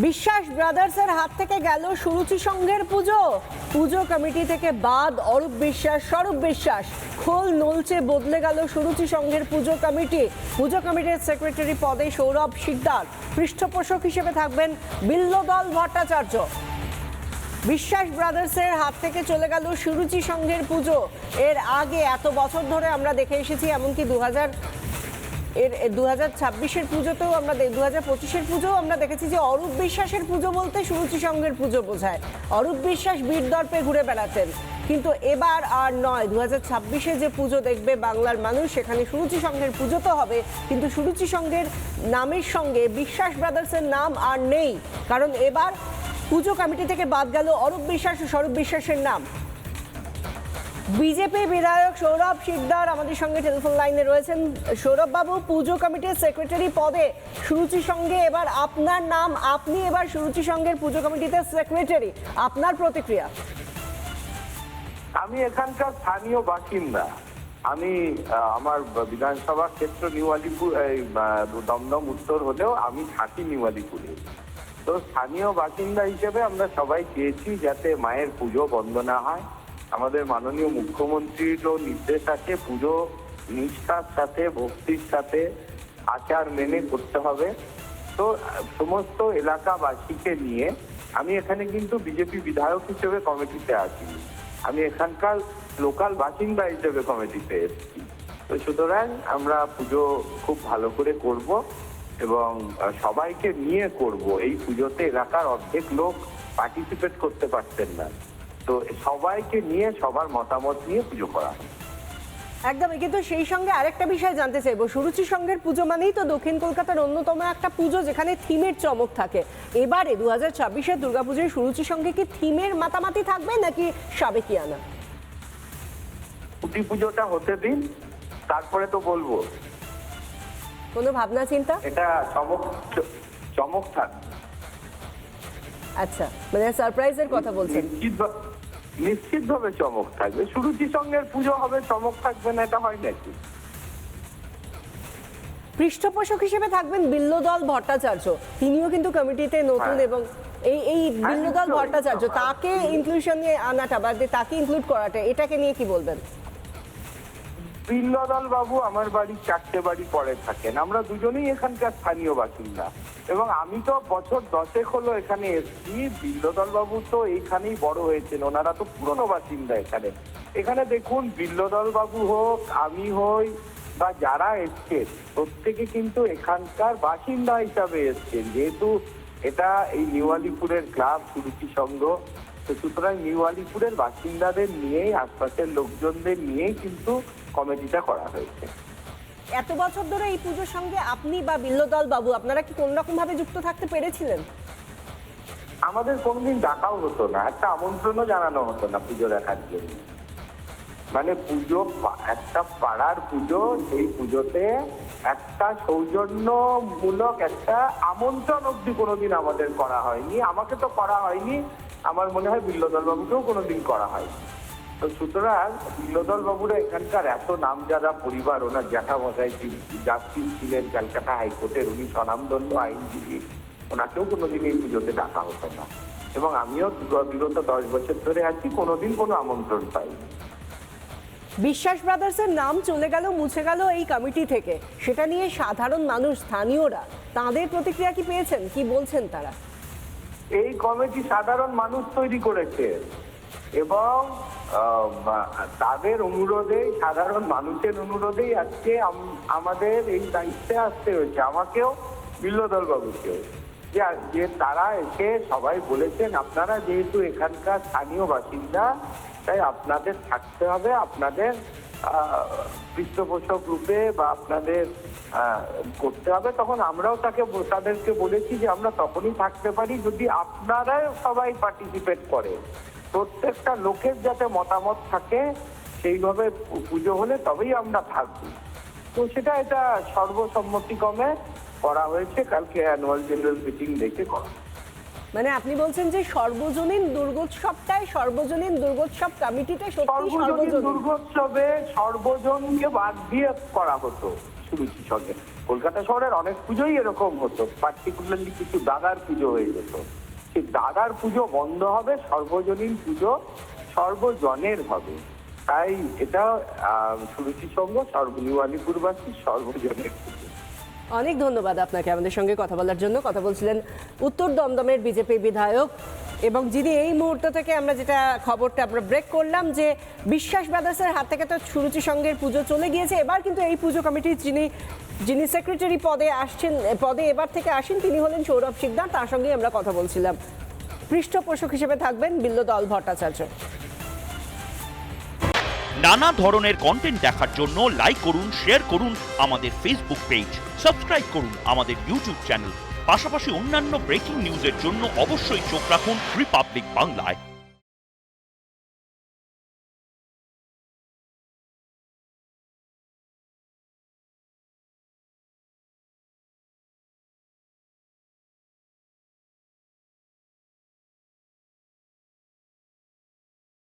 বিশ্বাস ব্রাদার্সের হাত থেকে গেল সুরুচি সংঘের পুজো। পুজো কমিটি থেকে বাদ অরূপ বিশ্বাস, স্বরূপ বিশ্বাস। খোল নলচে বদলে গেল সুরুচি সংঘের পুজো কমিটি। পুজো কমিটির সেক্রেটারি পদে সৌরভ শিকদার, পৃষ্ঠপোষক হিসেবে থাকবেন বিল্লদল ভট্টাচার্য। বিশ্বাস ব্রাদার্সের হাত থেকে চলে গেল সুরুচি সংঘের পুজো। এর আগে এত বছর ধরে আমরা দেখে এসেছি, এমনকি 2026-এর পুজোতেও আমরা 2025-এর পুজো আমরা দেখেছি যে অরূপ বিশ্বাসের পুজো বলতে সুরুচি সংঘের পুজো বোঝায়। অরূপ বিশ্বাস বীরদর্পে ঘুরে বেড়াতেন, কিন্তু এবার আর নয়। 2026-এ যে পুজো দেখবে বাংলার মানুষ, সেখানে সুরুচি সংঘের পুজো তো হবে, কিন্তু সুরুচি সংঘের নামের সঙ্গে বিশ্বাস ব্রাদার্সের নাম আর নেই, কারণ এবার পুজো কমিটি থেকে বাদ গেল অরূপ বিশ্বাস ও স্বরূপ বিশ্বাসের নাম। বিজেপি বিধায়ক সৌরভ শিকদার আমাদের সঙ্গে টেলিফোন লাইনে রয়েছেন। সৌরভ বাবু, পুজো কমিটির সেক্রেটারি পদে সুরুচি সংঘে এবার আপনার নাম, আপনি এবার সুরুচি সংঘের পুজো কমিটিতে সেক্রেটারি, আপনার প্রতিক্রিয়া? আমি এখানকার স্থানীয় বাসিন্দা। আমি আমার বিধানসভা ক্ষেত্র নিউ আলিপুর, দমদম উত্তর হলেও আমি থাকি নিউ আলিপুরে। তো স্থানীয় বাসিন্দা হিসেবে আমরা সবাই চেয়েছি যাতে মায়ের পুজো বন্ধ না হয়। আমাদের মাননীয় মুখ্যমন্ত্রীরও নির্দেশ আছে, পুজো নিষ্ঠার সাথে, ভক্তির সাথে, আচার মেনে করতে হবে। তো সমস্ত এলাকাবাসীকে নিয়ে আমি এখানে কিন্তু বিজেপি বিধায়ক হিসেবে কমিটিতে আছি, আমি এখানকার লোকাল বাসিন্দা হিসেবে কমিটিতে এসেছি। তো সুতরাং আমরা পুজো খুব ভালো করে করব এবং সবাইকে নিয়ে করব। এই পুজোতে এলাকার অর্ধেক লোক পার্টিসিপেট করতে পারতেন না, তো সবাইকে নিয়ে সবার মতামত নিয়ে পুজো করা হয়। একদমই, কিন্তু সেই সঙ্গে আরেকটা বিষয় জানতে চাইবো, সুরুচি সংঘের পুজো মানেই তো দক্ষিণ কলকাতার অন্যতম একটা পুজো যেখানে থিমের চমক থাকে। এবারে 2026-এর দুর্গাপুজোয় সুরুচি সংঘে কি থিমের মাতামাতি থাকবে নাকি সাবেকিয়ানা? খুঁটি পুজোটা হতে দিন, তারপরে তো বলবো। কোনো ভাবনা চিন্তা? এটা চমক থাকবে। আচ্ছা, মানে সারপ্রাইজের কথা বলছেন? নিশ্চিতভাবে চমক থাকবে। সুরুচি সংঘের পুজো হবে, চমক থাকবে না এটা হয় নাকি? পৃষ্ঠপোষক হিসেবে থাকবেন বিল্লদল ভট্টাচার্য, তিনিও কিন্তু কমিটিতে নতুন, এবং এই বিল্লদল ভট্টাচার্য, তাকে ইনক্লুশনে আনাটা বা তাকে ইনক্লুড করাটা, এটাকে নিয়ে কি বলবেন? বিল্লদল বাবু আমার বাড়ি 4টে বাড়ি পরে থাকেন, আমরা দুজনেই এখানকার স্থানীয় বাসিন্দা এবং আমি তো বছর 10 হলো এখানে এসেছি। বিল্লদল বাবু তো এইখানেই বড় হয়েছেন, ওনারা তো পুরনো বাসিন্দা এখানে। এখানে দেখুন, বিল্লদল বাবু হোক, আমি হই বা যারা এসছেন, প্রত্যেকে কিন্তু এখানকার বাসিন্দা হিসাবে এসছেন, যেহেতু এটা এই নিউ আলিপুরের ক্লাব সুরুচি সংঘ। তো সুতরাং নিউ আলিপুরের বাসিন্দাদের নিয়েই, আশপাশের লোকজনদের নিয়েই কিন্তু কমিটিটা করা হয়েছে। এত বছর ধরে এই পুজোর সঙ্গে আপনি বা বিল্লদল বাবু, আপনারা কি কোন রকম ভাবে যুক্ত থাকতে পেরেছিলেন? আমাদের কোনদিন ডাকাও হতো না, একটা আমন্ত্রণও জানানো হতো না পুজো দেখার জন্য। মানে পুজো একটা পাড়ার পুজো, সেই পুজোতে একটা সৌজন্যমূলক একটা আমন্ত্রণ অব্দি কোনোদিন আমাদের করা হয়নি। আমাকে তো করা হয়নি, আমার মনে হয় বিল্লদল বাবুকেও কোনোদিন করা হয়নি। তো সুতরাং বিল্লদল বাবুরা এখানকার এত নামজাদা পরিবার, ওনার জ্যাঠামশাই জাস্টিস ছিলেন ক্যালকাটা হাইকোর্টের, উনি স্বনামধন্য আইনজীবী, ওনাকেও কোনোদিন এই পুজোতে ডাকা হতো না এবং আমিও বিগত 10 বছর ধরে আছি, কোনোদিন কোনো আমন্ত্রণ পাইনি। বিশ্বাস ব্রাদার্সের নাম চলে গেল, মুছে গেল এই কমিটি থেকে, সেটা নিয়ে সাধারণ মানুষ, স্থানীয়রা, তাদের প্রতিক্রিয়া কি পেয়েছেন? কি বলছেন তারা? এই কমিটি সাধারণ মানুষ তৈরি করেছে এবং তাদের অনুরোধেই, সাধারণ মানুষের অনুরোধেই আজকে আমাদের এই দায়িত্বে আসতে হয়েছে, আমাকেও বিল্লদল বাবুকেও, যে তারা এসে সবাই বলেছেন আপনারা যেহেতু এখানকার স্থানীয় বাসিন্দা, তাই আপনাদের থাকতে হবে, আপনাদের পৃষ্ঠপোষক রূপে বা আপনাদের করতে হবে। তখন আমরাও তাদেরকে বলেছি যে আমরা তখনই থাকতে পারি যদি আপনারাই সবাই পার্টিসিপেট করে, প্রত্যেকটা লোকের যাতে মতামত থাকে, সেইভাবে পুজো হলে তবেই আমরা থাকবো। তো এটা সর্বসম্মতিক্রমে করা হয়েছে, কালকে অ্যানুয়াল জেনারেল মিটিং ডেকে করা। মানে আপনি বলছেন যে সর্বজনীন দুর্গোৎসবটাই, সর্বজনীন দুর্গোৎসব কমিটিতে সত্যি সর্বজনীন দুর্গোৎসবে সর্বজনকে বাদ দিয়ে করা হতো, সুরুচি সঙ্গে। কলকাতা শহরের অনেক পুজোই এরকম হতো, পার্টিকুলারলি কিছু দাদার পুজো হয়ে যেত। সেই দাদার পুজো বন্ধ হবে, সর্বজনীন পুজো সর্বজনের হবে। তাই এটা সুরুচি সঙ্গ নিউ আলিপুরবাসী সর্বজনের পুজো। অনেক ধন্যবাদ আপনাকে আমাদের সঙ্গে কথা বলার জন্য। কথা বলছিলেন উত্তর দমদমের বিজেপি বিধায়ক, এবং যিনি এই মুহূর্ত থেকে আমরা যেটা খবরটা আমরা ব্রেক করলাম যে বিশ্বাস ব্রাদার্সের হাত থেকে তো সুরুচি সঙ্গের পুজো চলে গিয়েছে, এবার কিন্তু এই পুজো কমিটির যিনি সেক্রেটারি পদে এবার থেকে আসেন তিনি হলেন সৌরভ শিকদার। তার সঙ্গেই আমরা কথা বলছিলাম। পৃষ্ঠপোষক হিসেবে থাকবেন বিল্লদল ভট্টাচার্য। নানা ধরনের কন্টেন্ট দেখার জন্য লাইক করুন, শেয়ার করুন আমাদের ফেসবুক পেজ, সাবস্ক্রাইব করুন আমাদের ইউটিউব চ্যানেল। পাশাপাশি অন্যান্য ব্রেকিং নিউজের জন্য অবশ্যই চোখ রাখুন রিপাবলিক বাংলায়।